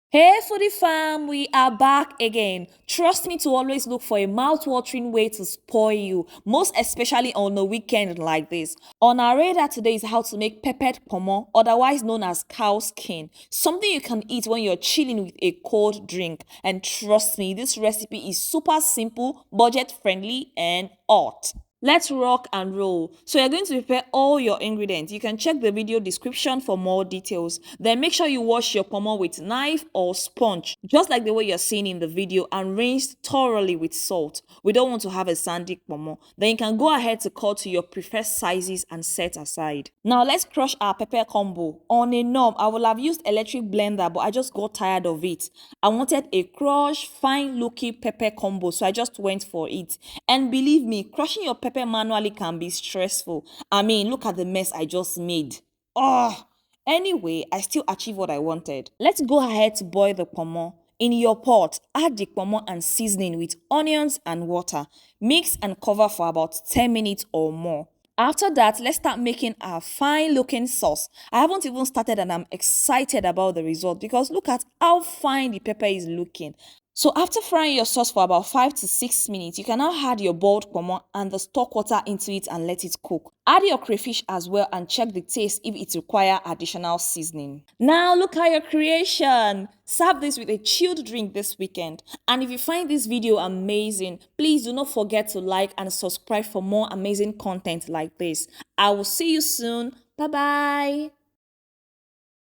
Hey foodie fam, we are back again. Trust me to always look for a mouth-watering way to spoil you, most especially on a weekend like this. On our radar today is how to make peppered pomo, otherwise known as cow skin, something you can eat when you're chilling with a cold drink. And trust me, this recipe is super simple, budget-friendly, and hot. Let's rock and roll. So you're going to prepare all your ingredients. You can check the video description for more details. Then make sure you wash your pomo with knife or sponge, just like the way you're seeing in the video, and rinse thoroughly with salt. We don't want to have a sandy pomo. Then you can go ahead to cut to your preferred sizes and set aside. Now let's crush our pepper combo. On a knob, I will have used electric blender, but I just got tired of it. I wanted a crushed, fine looking pepper combo, so I just went for it. And believe me, crushing your pepper manually can be stressful. I mean, look at the mess I just made. Oh, anyway, I still achieved what I wanted. Let's go ahead to boil the pomo. In your pot, add the pomo and seasoning with onions and water. Mix and cover for about 10 minutes or more. After that, let's start making our fine looking sauce. I haven't even started and I'm excited about the result because look at how fine the pepper is looking. So after frying your sauce for about 5 to 6 minutes, you can now add your boiled pomo and the stock water into it and let it cook. Add your crayfish as well and check the taste if it requires additional seasoning. Now look at your creation! Serve this with a chilled drink this weekend. And if you find this video amazing, please do not forget to like and subscribe for more amazing content like this. I will see you soon. Bye bye!